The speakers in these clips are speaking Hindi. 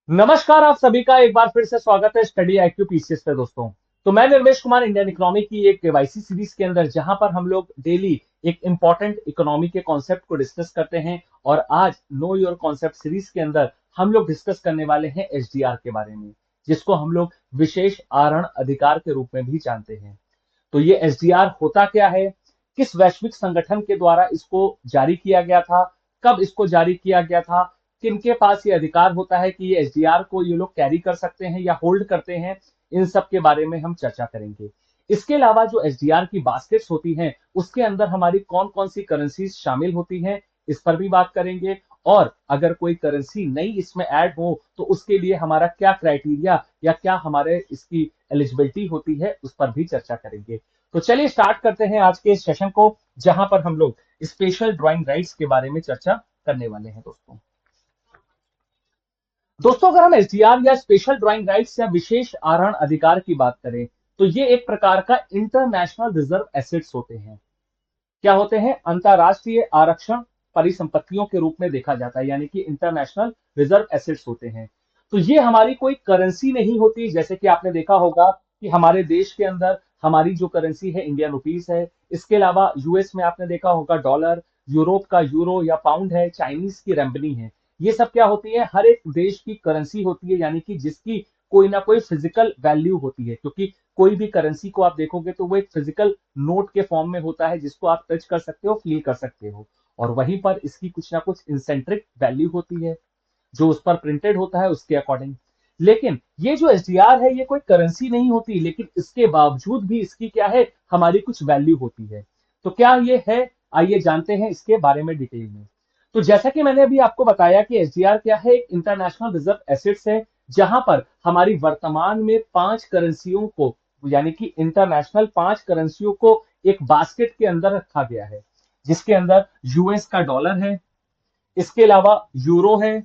नमस्कार, आप सभी का एक बार फिर से स्वागत है स्टडी आईक्यू पीसीएस पे दोस्तों। तो मैं निर्मेश कुमार इंडियन इकोनॉमी की एक केवाईसी सीरीज के अंदर जहां पर हम लोग डेली एक इंपॉर्टेंट इकोनॉमी के कॉन्सेप्ट को डिस्कस करते हैं। और आज नो योर कॉन्सेप्ट सीरीज के अंदर हम लोग डिस्कस करने वाले हैं एसडीआर के बारे में, जिसको हम लोग विशेष आहरण अधिकार के रूप में भी जानते हैं। तो ये एसडीआर होता क्या है, किस वैश्विक संगठन के द्वारा इसको जारी किया गया था, कब इसको जारी किया गया था, किनके पास ये अधिकार होता है कि ये एसडीआर को ये लोग कैरी कर सकते हैं या होल्ड करते हैं, इन सब के बारे में हम चर्चा करेंगे। इसके अलावा जो एसडीआर की बास्केट्स होती हैं उसके अंदर हमारी कौन कौन सी करेंसीज शामिल होती हैं, इस पर भी बात करेंगे। और अगर कोई करेंसी नई इसमें ऐड हो तो उसके लिए हमारा क्या क्राइटेरिया या क्या हमारे इसकी एलिजिबिलिटी होती है, उस पर भी चर्चा करेंगे। तो चलिए स्टार्ट करते हैं आज के इस सेशन को, जहां पर हम लोग स्पेशल ड्राइंग राइट्स के बारे में चर्चा करने वाले हैं दोस्तों। अगर हम एसडीआर या स्पेशल ड्राइंग राइट्स या विशेष आहरण अधिकार की बात करें तो ये एक प्रकार का इंटरनेशनल रिजर्व एसेट्स होते हैं। क्या होते हैं? अंतरराष्ट्रीय आरक्षण परिसंपत्तियों के रूप में देखा जाता है, यानी कि इंटरनेशनल रिजर्व एसेट्स होते हैं। तो ये हमारी कोई करेंसी नहीं होती, जैसे कि आपने देखा होगा कि हमारे देश के अंदर हमारी जो करेंसी है इंडियन रुपीस है। इसके अलावा यूएस में आपने देखा होगा डॉलर, यूरोप का यूरो या पाउंड है, चाइनीज की रेमबनी है। ये सब क्या होती है? हर एक देश की करेंसी होती है, यानी कि जिसकी कोई ना कोई फिजिकल वैल्यू होती है, क्योंकि कोई भी करेंसी को आप देखोगे तो वो एक फिजिकल नोट के फॉर्म में होता है, जिसको आप टच कर सकते हो, फील कर सकते हो। और वहीं पर इसकी कुछ ना कुछ इंसेंट्रिक वैल्यू होती है जो उस पर प्रिंटेड होता है उसके अकॉर्डिंग। लेकिन ये जो एसडीआर है ये कोई करेंसी नहीं होती, लेकिन इसके बावजूद भी इसकी क्या है, हमारी कुछ वैल्यू होती है। तो क्या ये है? आइए जानते हैं इसके बारे में डिटेल में। तो जैसा कि मैंने अभी आपको बताया कि एसडीआर क्या है, एक इंटरनेशनल रिजर्व एसेट्स है, जहां पर हमारी वर्तमान में पांच करेंसियों को, यानी कि इंटरनेशनल पांच करेंसियों को एक बास्केट के अंदर रखा गया है, जिसके अंदर यूएस का डॉलर है, इसके अलावा यूरो है,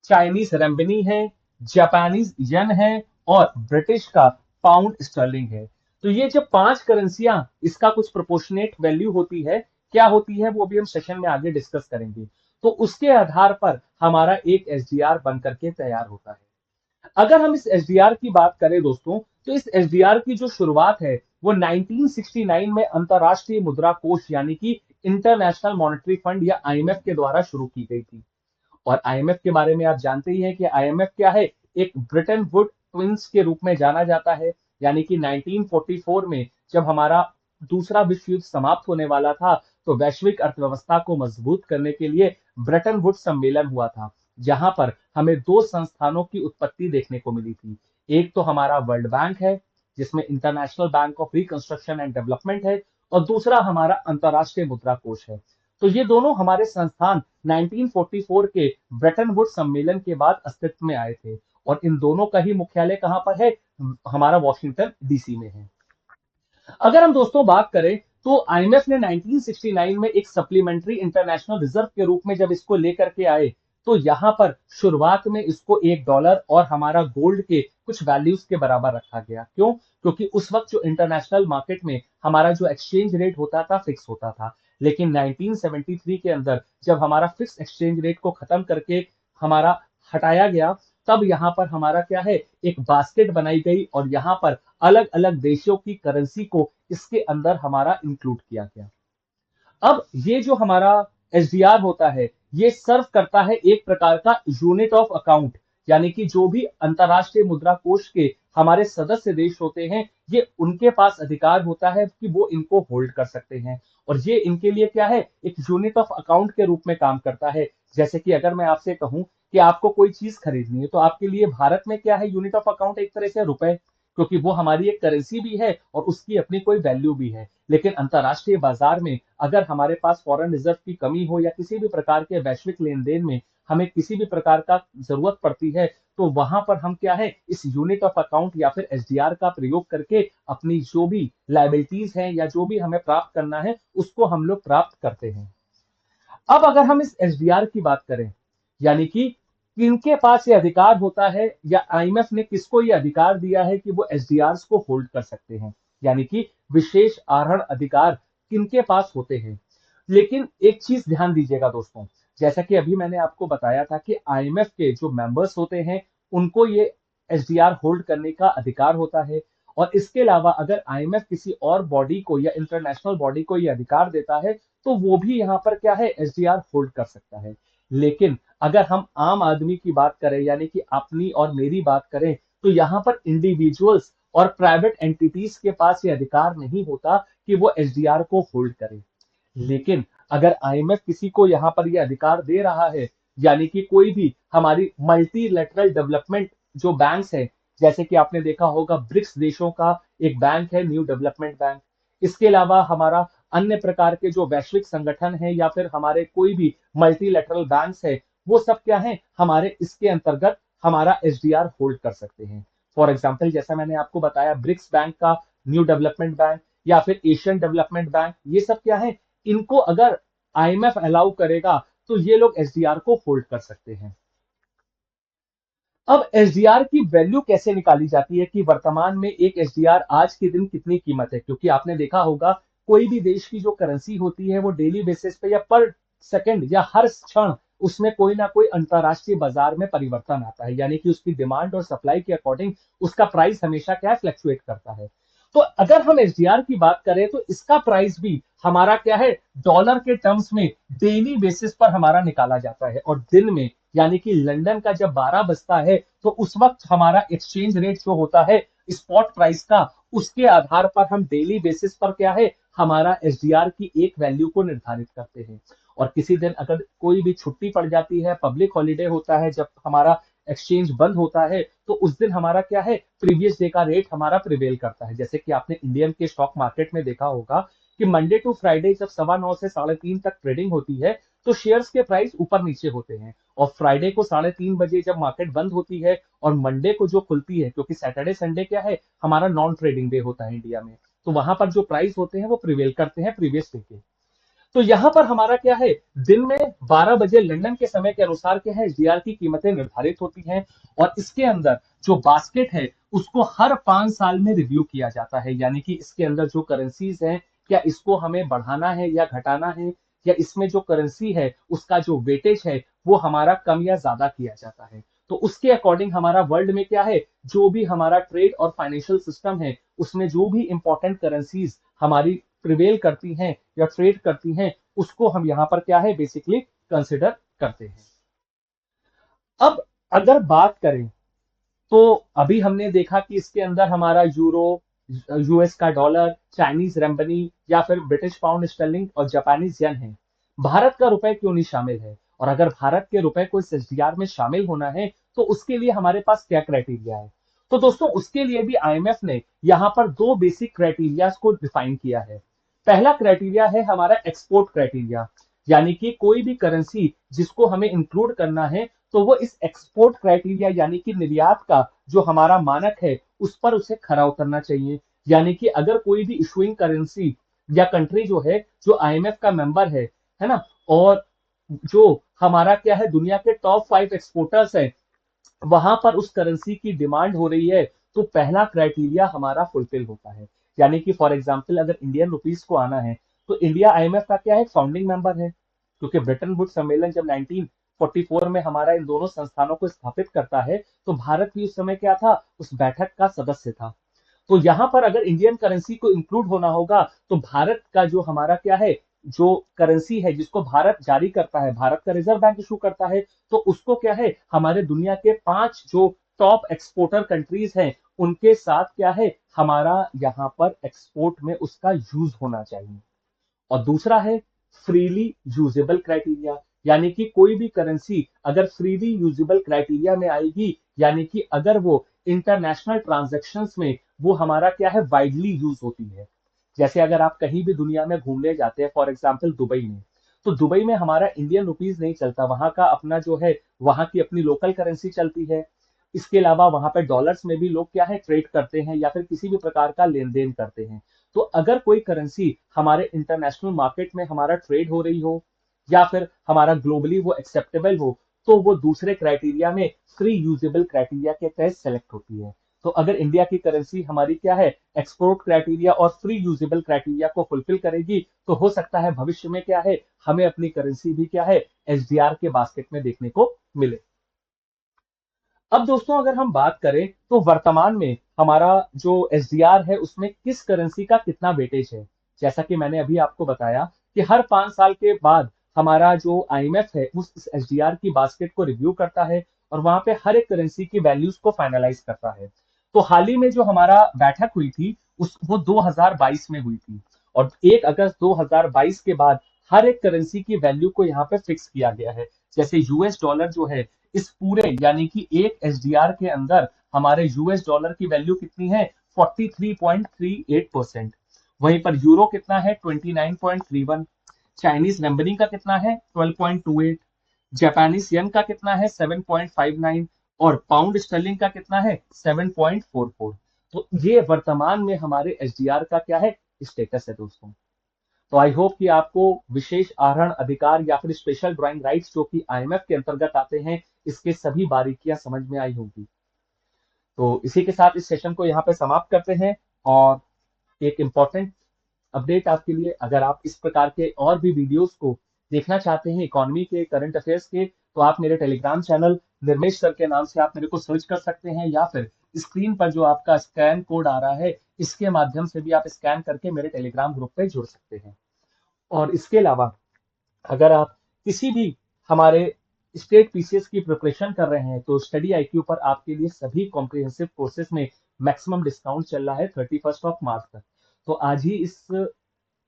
चाइनीज रेम्बनी है, जापानीज येन है और ब्रिटिश का पाउंड स्टर्लिंग है। तो ये जो पांच करेंसियां, इसका कुछ प्रोपोर्शनेट वैल्यू होती है। क्या होती है वो भी हम सेशन में आगे डिस्कस करेंगे। तो उसके आधार पर हमारा एक एसडीआर बन करके तैयार होता है। अगर हम इस एसडीआर की बात करें दोस्तों, तो इस एसडीआर की जो शुरुआत है वो 1969 में अंतरराष्ट्रीय मुद्रा कोष, यानी कि इंटरनेशनल मॉनेटरी फंड या आईएमएफ के द्वारा शुरू की गई थी। और आईएमएफ के बारे में आप जानते ही हैं कि आईएमएफ क्या है, एक ब्रिटेन वुड ट्विंस के रूप में जाना जाता है। यानी कि 1944 में जब हमारा दूसरा विश्व युद्ध समाप्त होने वाला था, तो वैश्विक अर्थव्यवस्था को मजबूत करने के लिए ब्रेटन वुड सम्मेलन हुआ था, जहां पर हमें दो संस्थानों की उत्पत्ति देखने को मिली थी। एक तो हमारा वर्ल्ड बैंक है, जिसमें international bank of reconstruction and development है, और दूसरा हमारा अंतरराष्ट्रीय मुद्रा कोष है। तो ये दोनों हमारे संस्थान 1944 के ब्रेटन वुड सम्मेलन के बाद अस्तित्व में आए थे। और इन दोनों का ही मुख्यालय कहां पर है? हमारा वॉशिंगटन डीसी में है। अगर हम दोस्तों बात करें तो आईएमएफ ने 1969 में एक सप्लीमेंट्री इंटरनेशनल रिजर्व के रूप में जब इसको लेकर के आए, तो यहां पर शुरुआत में इसको $1 और हमारा गोल्ड के कुछ वैल्यूज के बराबर रखा गया। क्यों? क्योंकि उस वक्त जो इंटरनेशनल मार्केट में हमारा जो एक्सचेंज रेट होता था फिक्स होता था। लेकिन 1973 के अंदर जब हमारा फिक्स एक्सचेंज रेट को खत्म करके हमारा हटाया गया, तब यहां पर हमारा क्या है, एक बास्केट बनाई गई और यहां पर अलग अलग देशों की करेंसी को इसके अंदर हमारा इंक्लूड किया गया। अब ये जो हमारा एसडीआर होता है, ये सर्व करता है एक प्रकार का यूनिट ऑफ अकाउंट, यानी कि जो भी अंतरराष्ट्रीय मुद्रा कोष के हमारे सदस्य देश होते हैं, ये उनके पास अधिकार होता है कि वो इनको होल्ड कर सकते हैं। और ये इनके लिए क्या है, एक यूनिट ऑफ अकाउंट के रूप में काम करता है। जैसे कि अगर मैं आपसे कहूं कि आपको कोई चीज खरीदनी है, तो आपके लिए भारत में क्या है यूनिट ऑफ अकाउंट? एक तरह से रुपए, क्योंकि वो हमारी एक करेंसी भी है और उसकी अपनी कोई वैल्यू भी है। लेकिन अंतरराष्ट्रीय बाजार में अगर हमारे पास फॉरेन रिजर्व की कमी हो या किसी भी प्रकार के वैश्विक लेन देन में हमें किसी भी प्रकार का जरूरत पड़ती है, तो वहां पर हम क्या है, इस यूनिट ऑफ अकाउंट या फिर एसडीआर का प्रयोग करके अपनी जो भी लाइबिलिटीज हैं या जो भी हमें प्राप्त करना है उसको हम लोग प्राप्त करते हैं। अब अगर हम इस एसडीआर की बात करें, यानी कि किनके पास ये अधिकार होता है या आईएमएफ ने किसको ये अधिकार दिया है कि वो एसडीआर को होल्ड कर सकते हैं, यानी कि विशेष आहरण अधिकार किनके पास होते हैं। लेकिन एक चीज ध्यान दीजिएगा दोस्तों, जैसा कि अभी मैंने आपको बताया था कि आईएमएफ के जो मेंबर्स होते हैं उनको ये एसडीआर होल्ड करने का अधिकार होता है। और इसके अलावा अगर आईएमएफ किसी और बॉडी को या इंटरनेशनल बॉडी को ये अधिकार देता है तो वो भी यहाँ पर क्या है, एसडीआर होल्ड कर सकता है। लेकिन अगर हम आम आदमी की बात करें, यानी कि अपनी और मेरी बात करें, तो यहाँ पर इंडिविजुअल्स और प्राइवेट एंटिटीज के पास ये अधिकार नहीं होता कि वो एसडीआर को होल्ड करें। लेकिन अगर आईएमएफ किसी को यहाँ पर यह अधिकार दे रहा है, यानी कि कोई भी हमारी मल्टीलेटरल डेवलपमेंट जो बैंक्स है, जैसे कि आपने देखा होगा ब्रिक्स देशों का एक बैंक है न्यू डेवलपमेंट बैंक, इसके अलावा हमारा अन्य प्रकार के जो वैश्विक संगठन है या फिर हमारे कोई भी मल्टीलेटरल बैंक्स है, वो सब क्या है, हमारे इसके अंतर्गत हमारा एसडीआर होल्ड कर सकते हैं। फॉर एग्जाम्पल जैसा मैंने आपको बताया ब्रिक्स बैंक का न्यू डेवलपमेंट बैंक या फिर एशियन डेवलपमेंट बैंक, ये सब क्या है, इनको अगर आईएमएफ अलाउ करेगा तो ये लोग एसडीआर को होल्ड कर सकते हैं। अब एसडीआर की वैल्यू कैसे निकाली जाती है कि वर्तमान में एक एसडीआर आज के दिन कितनी कीमत है, क्योंकि आपने देखा होगा कोई भी देश की जो करेंसी होती है वो डेली बेसिस पे या पर सेकंड या हर क्षण उसमें कोई ना कोई अंतरराष्ट्रीय बाजार में परिवर्तन आता है, यानी कि उसकी डिमांड और सप्लाई के अकॉर्डिंग उसका प्राइस हमेशा क्या फ्लक्चुएट करता है। तो अगर हम एसडीआर की बात करें तो इसका प्राइस भी हमारा क्या है, डॉलर के टर्म्स में डेली बेसिस पर हमारा निकाला जाता है। और दिन में यानी कि लंदन का जब 12 बजता है तो उस वक्त हमारा एक्सचेंज रेट जो होता है स्पॉट प्राइस का, उसके आधार पर हम डेली बेसिस पर क्या है, हमारा एसडीआर की एक वैल्यू को निर्धारित करते हैं। और किसी दिन अगर कोई भी छुट्टी पड़ जाती है, पब्लिक हॉलीडे होता है, जब हमारा एक्सचेंज बंद होता है, तो उस दिन हमारा क्या है, प्रीवियस डे का रेट हमारा प्रिवेल करता है। जैसे कि आपने इंडियन के स्टॉक मार्केट में देखा होगा कि मंडे टू फ्राइडे जब 9:15 से 3:30 तक ट्रेडिंग होती है तो शेयर्स के प्राइस ऊपर नीचे होते हैं। और फ्राइडे को 3:30 बजे जब मार्केट बंद होती है और मंडे को जो खुलती है, क्योंकि सैटरडे संडे क्या है, हमारा नॉन ट्रेडिंग डे होता है इंडिया में, तो वहां पर जो प्राइस होते हैं वो प्रिवेल करते हैं प्रीवियस डे के। तो यहां पर हमारा क्या है, दिन में 12 बजे लंदन के समय के अनुसार क्या है, एसडीआर की कीमतें निर्धारित होती हैं। और इसके अंदर जो बास्केट है उसको हर 5 साल में रिव्यू किया जाता है, यानी कि इसके अंदर जो करेंसीज हैं, क्या इसको हमें बढ़ाना है या घटाना है, या इसमें जो करेंसी है उसका जो वेटेज है वो हमारा कम या ज्यादा किया जाता है। तो उसके अकॉर्डिंग हमारा वर्ल्ड में क्या है, जो भी हमारा ट्रेड और फाइनेंशियल सिस्टम है उसमें जो भी इंपॉर्टेंट करेंसीज हमारी प्रिवेल करती हैं या ट्रेड करती हैं, उसको हम यहां पर क्या है, बेसिकली कंसिडर करते हैं। अब अगर बात करें तो अभी हमने देखा कि इसके अंदर हमारा यूरो, यूएस का डॉलर, चाइनीज रेमबनी या फिर ब्रिटिश पाउंड स्टर्लिंग और जापानीज येन है। भारत का रुपए क्यों नहीं शामिल है, और अगर भारत के रुपए को इस एसडीआर में शामिल होना है तो उसके लिए हमारे पास क्या क्राइटेरिया है। तो दोस्तों उसके लिए भी आईएमएफ ने यहां पर दो बेसिक क्राइटेरिया को डिफाइन किया है। पहला क्राइटेरिया है हमारा एक्सपोर्ट क्राइटेरिया, यानी कि कोई भी करेंसी जिसको हमें इंक्लूड करना है तो वो इस एक्सपोर्ट क्राइटेरिया यानी कि निर्यात का जो हमारा मानक है उस पर उसे खरा उतरना चाहिए। यानी कि अगर कोई भी इशुइंग करेंसी या कंट्री जो है जो आईएमएफ का मेंबर है ना, और जो हमारा क्या है दुनिया के टॉप 5 एक्सपोर्टर्स है, वहां पर उस करेंसी की डिमांड हो रही है, तो पहला क्राइटेरिया हमारा फुलफिल होता है। यानी कि फॉर एग्जांपल अगर इंडियन रुपीस को आना है तो इंडिया आईएमएफ का क्या है, फाउंडिंग मेंबर है, क्योंकि ब्रिटेन वुड्स सम्मेलन जब 1944 में हमारा इन दोनों संस्थानों को स्थापित करता है तो भारत भी उस समय क्या था, उस बैठक का सदस्य था। तो यहां पर अगर इंडियन करेंसी को इंक्लूड होना होगा तो भारत का जो हमारा क्या है, जो करेंसी है जिसको भारत जारी करता है, भारत का रिजर्व बैंक इशू करता है, तो उसको क्या है, हमारे दुनिया के 5 जो टॉप एक्सपोर्टर कंट्रीज हैं उनके साथ क्या है, हमारा यहां पर एक्सपोर्ट में उसका यूज होना चाहिए। और दूसरा है फ्रीली यूजेबल क्राइटेरिया, यानी कि कोई भी करेंसी अगर फ्रीली यूजेबल क्राइटेरिया में आएगी, यानी कि अगर वो इंटरनेशनल ट्रांजैक्शंस में वो हमारा क्या है, वाइडली यूज होती है। जैसे अगर आप कहीं भी दुनिया में घूमने जाते हैं, फॉर एग्जांपल दुबई में, तो दुबई में हमारा इंडियन रुपीज नहीं चलता, वहां का अपना जो है, वहां की अपनी लोकल करेंसी चलती है। इसके अलावा वहां पर डॉलर्स में भी लोग क्या है, ट्रेड करते हैं या फिर किसी भी प्रकार का लेन देन करते हैं। तो अगर कोई करेंसी हमारे इंटरनेशनल मार्केट में हमारा ट्रेड हो रही हो या फिर हमारा ग्लोबली वो एक्सेप्टेबल हो, तो वो दूसरे क्राइटेरिया में फ्री यूजेबल क्राइटेरिया के तहत सेलेक्ट होती है। तो अगर इंडिया की करेंसी हमारी क्या है, एक्सपोर्ट क्राइटेरिया और फ्री यूजेबल क्राइटेरिया को फुलफिल करेगी, तो हो सकता है भविष्य में क्या है, हमें अपनी करेंसी भी क्या है, एसडीआर के बास्केट में देखने को मिले। अब दोस्तों अगर हम बात करें तो वर्तमान में हमारा जो एसडीआर है उसमें किस करेंसी का कितना वेटेज है। जैसा कि मैंने अभी आपको बताया कि हर 5 साल के बाद हमारा जो आईएमएफ है उस एसडीआर की बास्केट को रिव्यू करता है और वहां पे हर एक करेंसी की वैल्यूज को फाइनलाइज करता है। तो हाल ही में जो हमारा बैठक हुई थी उस वो 2022 में हुई थी और 1 अगस्त 2022 के बाद हर एक करेंसी की वैल्यू को यहाँ पे फिक्स किया गया है। जैसे यूएस डॉलर जो है इस पूरे यानी कि एक एसडीआर के अंदर हमारे यूएस डॉलर की वैल्यू कितनी है 43.38%। वहीं पर यूरो कितना है 29.31। चाइनीज रेम्बनिंग का कितना है 12.28। जापानीज येन का कितना है 7.59 और पाउंड स्टर्लिंग का कितना है 7.44। तो ये वर्तमान में हमारे एसडीआर का क्या है स्टेटस है दोस्तों। तो आई होप कि आपको विशेष आहरण अधिकार या फिर स्पेशल ड्राइंग राइट्स जो कि आईएमएफ के अंतर्गत आते हैं इसके सभी बारीकियां समझ में आई होंगी। तो इसी के साथ इस सेशन को यहाँ पे समाप्त करते हैं। और एक इंपॉर्टेंट अपडेट आपके लिए, अगर आप इस प्रकार के और भी वीडियोस को देखना चाहते हैं इकोनॉमी के करंट अफेयर्स के, तो आप मेरे टेलीग्राम चैनल निर्मेश सर के नाम से आप मेरे को सर्च कर सकते हैं या फिर स्क्रीन पर जो आपका स्कैन कोड आ रहा है इसके माध्यम से भी आप स्कैन करके मेरे टेलीग्राम ग्रुप पे जुड़ सकते हैं। और इसके अलावा अगर आप किसी भी हमारे स्टेट पीसीएस की प्रिपरेशन कर रहे हैं तो स्टडी आईक्यू पर आपके लिए सभी कॉम्प्रिहेंसिव कोर्सेज में मैक्सिमम डिस्काउंट चल रहा है 31 मार्च तक। तो आज ही इस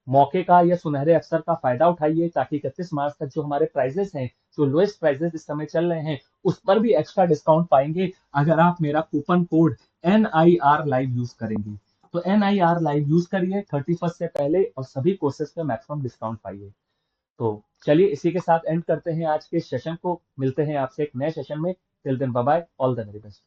मौके का या सुनहरे अवसर का फायदा उठाइए ताकि 31 मार्च तक जो हमारे प्राइजेस हैं, जो लोएस्ट प्राइजेस इस समय चल रहे हैं, उस पर भी एक्स्ट्रा डिस्काउंट पाएंगे अगर आप मेरा coupon code NIR live use करेंगे। तो NIR लाइव यूज करिए 31 से पहले और सभी कोर्सेज पे मैक्सिमम डिस्काउंट पाइए। तो चलिए इसी के साथ एंड करते हैं आज के सेशन को। मिलते हैं आपसे एक नए सेशन में। Till then bye bye, all the very best.